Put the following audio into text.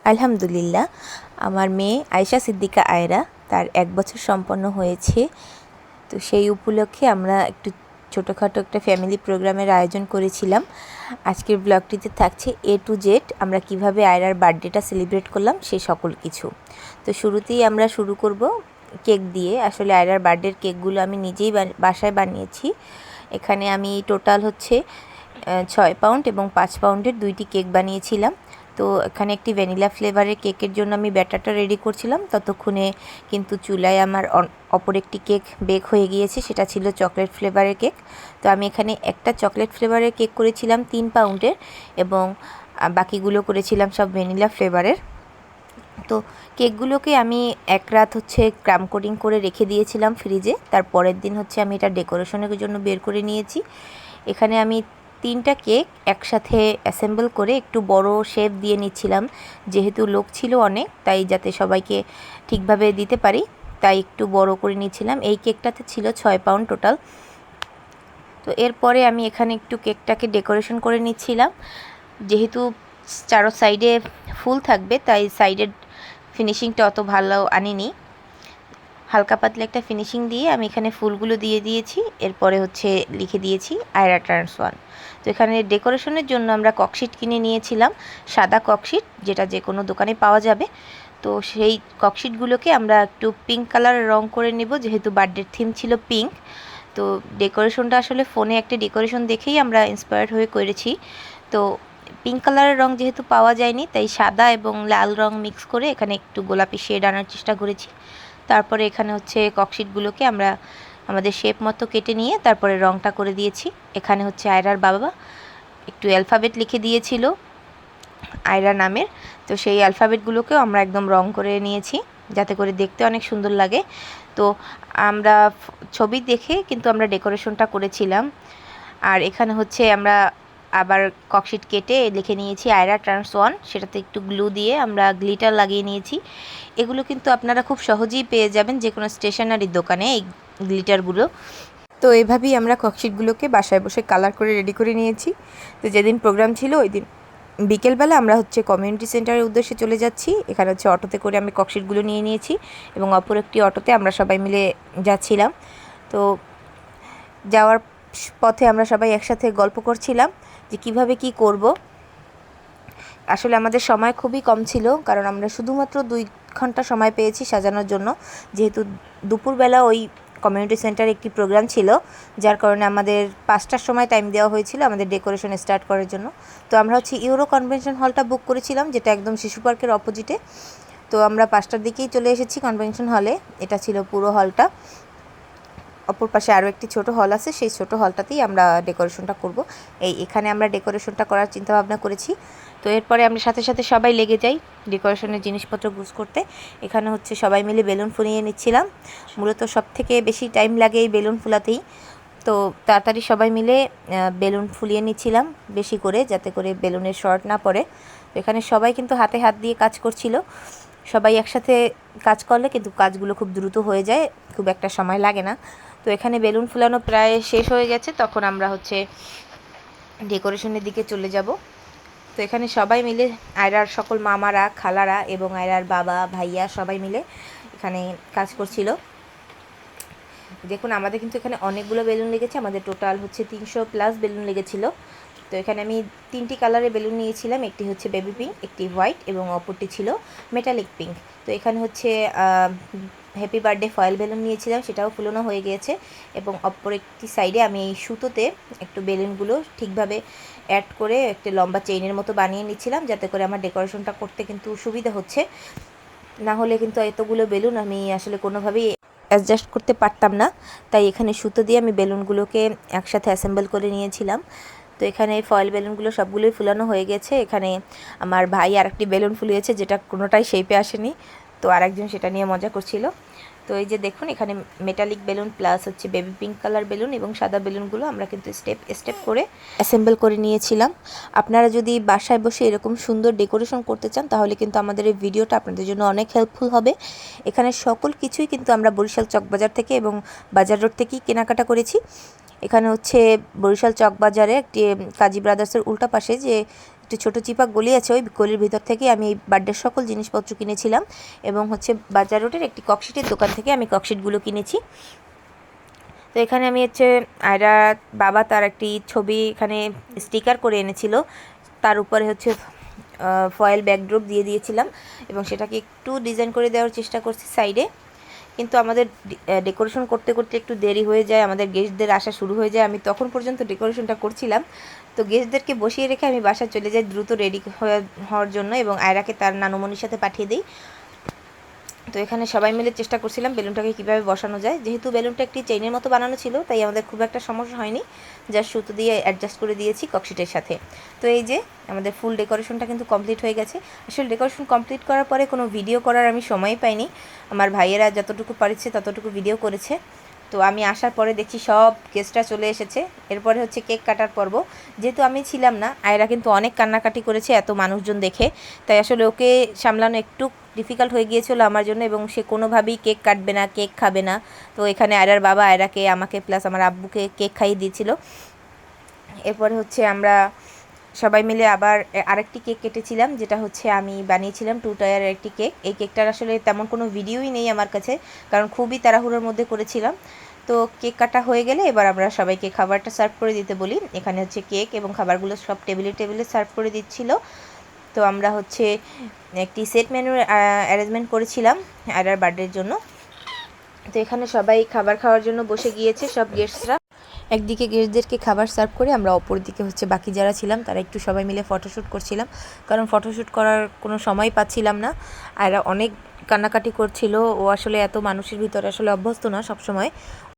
আলহামদুলিল্লাহ, আমার মেয়ে আয়েশা সিদ্দিকা আয়রা তার 1 বছর সম্পন্ন হয়েছে। তো সেই উপলক্ষে আমরা একটু ছোটোখাটো একটা ফ্যামিলি প্রোগ্রামের আয়োজন করেছিলাম। আজকের ব্লগটিতে থাকছে A to Z আমরা কিভাবে আয়রার বার্থডেটা সেলিব্রেট করলাম সেই সকল কিছু। তো শুরুতেই আমরা শুরু করব কেক দিয়ে। আসলে আয়রার বার্থডের কেকগুলো আমি নিজেই বাসায় বানিয়েছি। এখানে আমি টোটাল হচ্ছে 6 পাউন্ড এবং 5 পাউন্ডের 2টি কেক বানিয়েছিলাম। তো এখানে একটি ভ্যানিলা ফ্লেভারের কেকের জন্য আমি ব্যাটারটা রেডি করছিলাম, ততক্ষণে কিন্তু চুলায় আমার অপর একটি কেক বেক হয়ে গিয়েছে, সেটা ছিল চকলেট ফ্লেভারের কেক। তো আমি এখানে একটা চকলেট ফ্লেভারের কেক করেছিলাম 3 পাউন্ডের এবং বাকিগুলো করেছিলাম সব ভ্যানিলা ফ্লেভারের। তো কেকগুলোকে আমি এক রাত হচ্ছে ক্রাম কোটিং করে রেখে দিয়েছিলাম ফ্রিজে। তার পরের দিন হচ্ছে আমি এটা ডেকোরেশনের জন্য বের করে নিয়েছি। এখানে আমি 3টা কেক একসাথে অ্যাসেম্বল করে একটু বড় শেপ দিয়ে নিচ্ছিলাম, যেহেতু লোক ছিল অনেক, তাই যাতে সবাইকে ঠিকভাবে দিতে পারি তাই একটু বড় করে নিচ্ছিলাম। এই কেকটাতে ছিল 6 পাউন্ড টোটাল। তো এরপরে আমি এখানে একটু কেকটাকে ডেকোরেশন করে নিচ্ছিলাম। যেহেতু চারো সাইডে ফুল থাকবে তাই সাইডের ফিনিশিংটা অত ভালো আনিনি, হালকা পাতলা একটা ফিনিশিং দিয়ে আমি এখানে ফুলগুলো দিয়ে দিয়েছি। এরপরে হচ্ছে লিখে দিয়েছি আয়রা টার্নস 1। তো এখানে ডেকোরেশনের জন্য আমরা ককশিট কিনে নিয়েছিলাম, সাদা ককশিট, যেটা যে কোনো দোকানে পাওয়া যাবে। তো সেই ককশিটগুলোকে আমরা একটু পিঙ্ক কালারের রং করে নেব, যেহেতু বার্থডের থিম ছিল পিঙ্ক। তো ডেকোরেশনটা আসলে ফোনে একটা ডেকোরেশন দেখেই আমরা ইন্সপায়ার্ড হয়ে করেছি। তো পিঙ্ক কালারের রং যেহেতু পাওয়া যায়নি, তাই সাদা এবং লাল রং মিক্স করে এখানে একটু গোলাপি শেড আনার চেষ্টা করেছি। তারপরে এখানে হচ্ছে ককশিটগুলোকে আমরা আমাদের শেপ মতো কেটে নিয়ে তারপরে রংটা করে দিয়েছি। এখানে হচ্ছে আয়রার বাবা একটু অ্যালফাবেট লিখে দিয়েছিল আয়রা নামের, তো সেই অ্যালফাবেটগুলোকেও আমরা একদম রং করে নিয়েছি যাতে করে দেখতে অনেক সুন্দর লাগে। তো আমরা ছবি দেখে কিন্তু আমরা ডেকোরেশনটা করেছিলাম। আর এখানে হচ্ছে আমরা আবার ককশিট কেটে লিখে নিয়েছি আয়রা টার্নস 1, সেটাতে একটু গ্লু দিয়ে আমরা গ্লিটার লাগিয়ে নিয়েছি। এগুলো কিন্তু আপনারা খুব সহজেই পেয়ে যাবেন যে কোনো স্টেশনারির দোকানে এই গ্লিটারগুলো। তো এভাবেই আমরা ককশিটগুলোকে বাসায় বসে কালার করে রেডি করে নিয়েছি। তো যেদিন প্রোগ্রাম ছিল ওই দিন বিকেলবেলা আমরা হচ্ছে কমিউনিটি সেন্টারের উদ্দেশ্যে চলে যাচ্ছি। এখানে হচ্ছে অটোতে করে আমি ককশিটগুলো নিয়ে নিয়েছি এবং অপর একটি অটোতে আমরা সবাই মিলে যাচ্ছিলাম। তো যাওয়ার পথে আমরা সবাই একসাথে গল্প করছিলাম যে কিভাবে কি করব। আসলে আমাদের সময় খুবই কম ছিল, কারণ আমরা শুধুমাত্র 2 ঘন্টা সময় পেয়েছি সাজানোর জন্য, যেহেতু দুপুরবেলা ওই কমিউনিটি সেন্টারে একটি প্রোগ্রাম ছিল, যার কারণে আমাদের 5টার সময় টাইম দেওয়া হয়েছিল আমাদের ডেকোরেশন স্টার্ট করার জন্য। তো আমরা হচ্ছে ইউরো কনভেনশন হলটা বুক করেছিলাম, যেটা একদম শিশু পার্কের অপোজিটে। তো আমরা 5টার দিকেই চলে এসেছি কনভেনশন হলে। এটা ছিল পুরো হলটা। অপর পাশে আরও একটি ছোট হল আছে, সেই ছোট হলটাতেই আমরা ডেকোরেশনটা করব। এখানে আমরা ডেকোরেশনটা করার চিন্তা ভাবনা করেছি। তো এরপরে আমরা সাথে সাথে সবাই লেগে যাই ডেকোরেশনের জিনিসপত্র গুছ করতে। এখানে হচ্ছে সবাই মিলে বেলুন ফুলিয়ে নিচ্ছিলাম। মূলত সব থেকে বেশি টাইম লাগে এই বেলুন ফুলাতেই। তো তাড়াতাড়ি সবাই মিলে বেলুন ফুলিয়ে নিচ্ছিলাম বেশি করে, যাতে করে বেলুনের শর্ট না পড়ে। তো এখানে সবাই কিন্তু হাতে হাত দিয়ে কাজ করছিল। সবাই একসাথে কাজ করলে কিন্তু কাজগুলো খুব দ্রুত হয়ে যায়, খুব একটা সময় লাগে না। তো এখানে বেলুন ফুলানো প্রায় শেষ হয়ে গেছে, তখন আমরা হচ্ছে ডেকোরেশনের দিকে চলে যাব। তো এখানে সবাই মিলে আয়রার সকল মামারা, খালারা এবং আয়রার বাবা, ভাইয়া সবাই মিলে এখানে কাজ করছিল। দেখুন আমাদের কিন্তু এখানে অনেকগুলো বেলুন লেগেছে, আমাদের টোটাল হচ্ছে 300+ বেলুন লেগেছিল। তো এখানে আমি 3টি কালারের বেলুন নিয়েছিলাম, একটি হচ্ছে বেবি পিঙ্ক, একটি হোয়াইট এবং অপরটি ছিল মেটালিক পিঙ্ক। তো এখানে হচ্ছে হ্যাপি বার্থডে ফয়েল বেলুন নিয়েছিলাম, সেটাও ফুলানো হয়ে গিয়েছে। এবং অপর একটি সাইডে আমি এই সুতোতে একটু বেলুনগুলো ঠিকভাবে অ্যাড করে একটা লম্বা চেইনের মতো বানিয়ে নিচ্ছিলাম, যাতে করে আমার ডেকোরেশনটা করতে কিন্তু সুবিধা হচ্ছে। না হলে কিন্তু এতগুলো বেলুন আমি আসলে কোনোভাবেই অ্যাডজাস্ট করতে পারতাম না, তাই এখানে সুতো দিয়ে আমি বেলুনগুলোকে একসাথে অ্যাসেম্বল করে নিয়েছিলাম। তো এখানে ফয়েল বেলুনগুলো সবগুলোই ফুলানো হয়ে গেছে। এখানে আমার ভাই আরেকটি বেলুন ফুলিয়েছে, যেটা কোনোটাই শেপে আসেনি, তো আরেকজন সেটা নিয়ে মজা করছিল। তো এই যে দেখুন এখানে মেটালিক বেলুন প্লাস হচ্ছে বেবি পিঙ্ক কালার বেলুন এবং সাদা বেলুনগুলো আমরা কিন্তু স্টেপ স্টেপ করে অ্যাসেম্বল করে নিয়েছিলাম। আপনারা যদি বাসায় বসে এরকম সুন্দর ডেকোরেশন করতে চান তাহলে কিন্তু আমাদের এই ভিডিওটা আপনাদের জন্য অনেক হেল্পফুল হবে। এখানে সকল কিছুই কিন্তু আমরা বরিশাল চকবাজার থেকে এবং বাজার রোড থেকেই কেনাকাটা করেছি। এখানে হচ্ছে বরিশাল চকবাজারে একটি কাজী ব্রাদার্সের উল্টা পাশে যে একটু ছোটো চিপা গলি আছে, ওই গলির ভিতর থেকে আমি এই বার্থডের সকল জিনিসপত্র কিনেছিলাম। এবং হচ্ছে বাজার রোডের একটি ককশিটের দোকান থেকে আমি ককশিটগুলো কিনেছি। তো এখানে আমি হচ্ছে আয়রা বাবা তার একটি ছবি এখানে স্টিকার করে এনেছিল, তার উপরে হচ্ছে ফয়েল ব্যাকড্রপ দিয়ে দিয়েছিলাম এবং সেটাকে একটু ডিজাইন করে দেওয়ার চেষ্টা করছি সাইডে। কিন্তু আমাদের ডেকোরেশন করতে করতে একটু দেরি হয়ে যায়, আমাদের গেস্টদের আসা শুরু হয়ে যায়। আমি তখন পর্যন্ত ডেকোরেশনটা করছিলাম, তো গেস্টদেরকে বসিয়ে রেখে আমি বাসায় চলে যাই দ্রুত রেডি হওয়ার জন্য এবং আয়রাকে তার নানুমণির সাথে পাঠিয়ে দিই। তো এখানে সবাই মিলে চেষ্টা করছিলাম বেলুনটাকে কীভাবে বসানো যায়। যেহেতু বেলুনটা একটি চেইনের মতো বানানো ছিল, তাই আমাদের খুব একটা সমস্যা হয়নি, জাস্ট সুতো দিয়ে অ্যাডজাস্ট করে দিয়েছি ককশিটের সাথে। তো এই যে আমাদের ফুল ডেকোরেশনটা কিন্তু কমপ্লিট হয়ে গেছে। আসলে ডেকোরেশন কমপ্লিট করার পরে কোনো ভিডিও করার আমি সময় পাইনি, আমার ভাইয়েরা যতটুকু পারছে ততটুকু ভিডিও করেছে। তো আমি আসার পরে দেখছি সব গেস্টরা চলে এসেছে। এরপরে হচ্ছে কেক কাটার পর্ব। যেহেতু আমি ছিলাম না, আয়রা কিন্তু অনেক কান্নাকাটি করেছে এত মানুষজন দেখে, তাই আসলে ওকে সামলানো একটু ডিফিকাল্ট হয়ে গিয়েছিল আমার জন্য, এবং সে কোনোভাবেই কেক কাটবে না, কেক খাবে না। তো এখানে আয়রার বাবা আয়রাকে, আমাকে প্লাস আমার আব্বুকে কেক খাইয়ে দিয়েছিল। এরপরে হচ্ছে আমরা সবাই মিলে আবার আরেকটি কেক কেটেছিলাম, যেটা হচ্ছে আমি বানিয়েছিলাম 2 টায়ারের একটি কেক। এই কেকটার আসলে তেমন কোনো ভিডিওই নেই আমার কাছে, কারণ খুবই তাড়াহুড়োর মধ্যে করেছিলাম। তো কেক কাটা হয়ে গেলে এবার আমরা সবাইকে খাবারটা সার্ভ করে দিতে বলি। এখানে হচ্ছে কেক এবং খাবারগুলো সব টেবিলে টেবিলে সার্ভ করে দিচ্ছিল। তো আমরা হচ্ছে একটি সেট মেনুর অ্যারেঞ্জমেন্ট করেছিলাম আয়রার বার্থডের জন্য। তো এখানে সবাই খাবার খাওয়ার জন্য বসে গিয়েছে সব গেস্টরা। একদিকে গেস্টদেরকে খাবার সার্ভ করে আমরা অপর দিকে হচ্ছে বাকি যারা ছিলাম তারা একটু সবাই মিলে ফটোশ্যুট করছিলাম, কারণ ফটোশ্যুট করার কোনো সময় পাচ্ছিলাম না। আর অনেক কান্নাকাটি করছিল, ও আসলে এত মানুষের ভিতরে আসলে অভ্যস্ত না সবসময়।